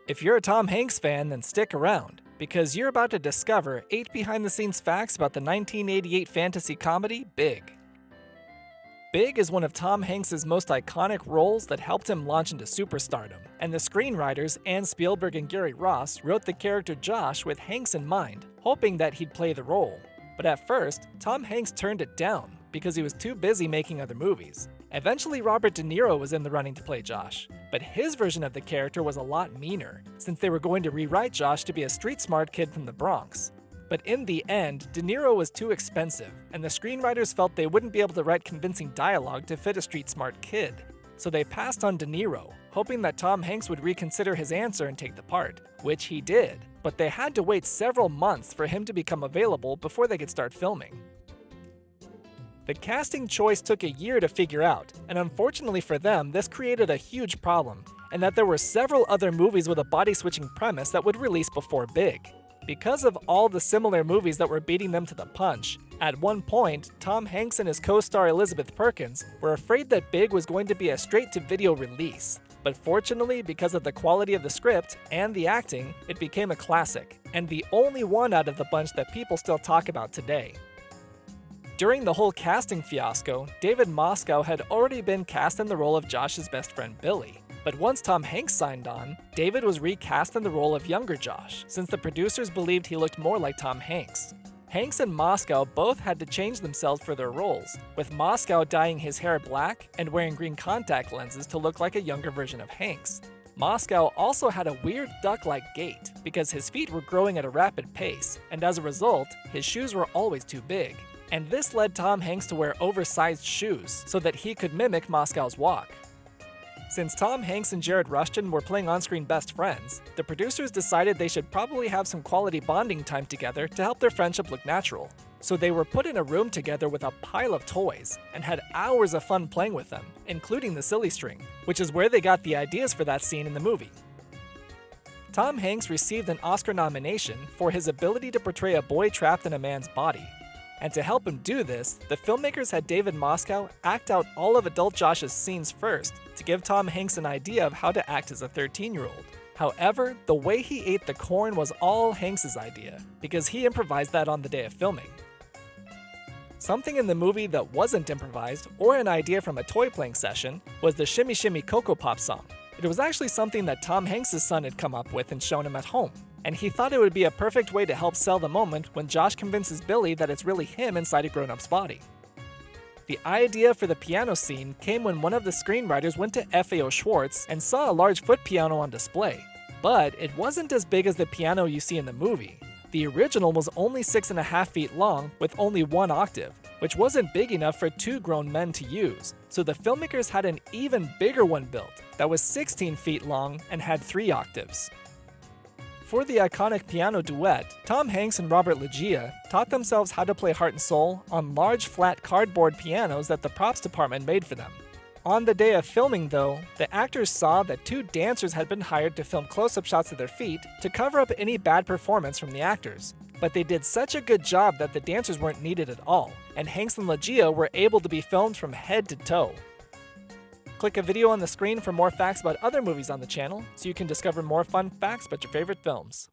If you're a Tom Hanks fan, then stick around, because you're about to discover 8 behind-the-scenes facts about the 1988 fantasy comedy Big. Big is one of Tom Hanks' most iconic roles that helped him launch into superstardom, and the screenwriters Ann Spielberg and Gary Ross wrote the character Josh with Hanks in mind, hoping that he'd play the role. But at first, Tom Hanks turned it down because he was too busy making other movies. Eventually, Robert De Niro was in the running to play Josh, but his version of the character was a lot meaner, since they were going to rewrite Josh to be a street-smart kid from the Bronx. But in the end, De Niro was too expensive, and the screenwriters felt they wouldn't be able to write convincing dialogue to fit a street-smart kid. So they passed on De Niro, hoping that Tom Hanks would reconsider his answer and take the part, which he did, but they had to wait several months for him to become available before they could start filming. The casting choice took a year to figure out, and unfortunately for them, this created a huge problem, and that there were several other movies with a body-switching premise that would release before Big. Because of all the similar movies that were beating them to the punch, at one point, Tom Hanks and his co-star Elizabeth Perkins were afraid that Big was going to be a straight-to-video release. But fortunately, because of the quality of the script and the acting, it became a classic, and the only one out of the bunch that people still talk about today. During the whole casting fiasco, David Moscow had already been cast in the role of Josh's best friend Billy. But once Tom Hanks signed on, David was recast in the role of younger Josh, since the producers believed he looked more like Tom Hanks. Hanks and Moscow both had to change themselves for their roles, with Moscow dyeing his hair black and wearing green contact lenses to look like a younger version of Hanks. Moscow also had a weird duck-like gait, because his feet were growing at a rapid pace, and as a result, his shoes were always too big. And this led Tom Hanks to wear oversized shoes so that he could mimic Moscow's walk. Since Tom Hanks and Jared Rushton were playing on-screen best friends, the producers decided they should probably have some quality bonding time together to help their friendship look natural. So they were put in a room together with a pile of toys and had hours of fun playing with them, including the silly string, which is where they got the ideas for that scene in the movie. Tom Hanks received an Oscar nomination for his ability to portray a boy trapped in a man's body. And to help him do this, the filmmakers had David Moscow act out all of adult Josh's scenes first to give Tom Hanks an idea of how to act as a 13-year-old. However, the way he ate the corn was all Hanks' idea, because he improvised that on the day of filming. Something in the movie that wasn't improvised or an idea from a toy playing session was the Shimmy Shimmy Cocoa Pop song. It was actually something that Tom Hanks' son had come up with and shown him at home, and he thought it would be a perfect way to help sell the moment when Josh convinces Billy that it's really him inside a grown-up's body. The idea for the piano scene came when one of the screenwriters went to FAO Schwartz and saw a large foot piano on display. But it wasn't as big as the piano you see in the movie. The original was only 6.5 feet long with only one octave, which wasn't big enough for 2 grown men to use, so the filmmakers had an even bigger one built that was 16 feet long and had 3 octaves. For the iconic piano duet, Tom Hanks and Robert Loggia taught themselves how to play Heart and Soul on large flat cardboard pianos that the props department made for them. On the day of filming though, the actors saw that 2 dancers had been hired to film close-up shots of their feet to cover up any bad performance from the actors. But they did such a good job that the dancers weren't needed at all, and Hanks and Loggia were able to be filmed from head to toe. Click a video on the screen for more facts about other movies on the channel, so you can discover more fun facts about your favorite films.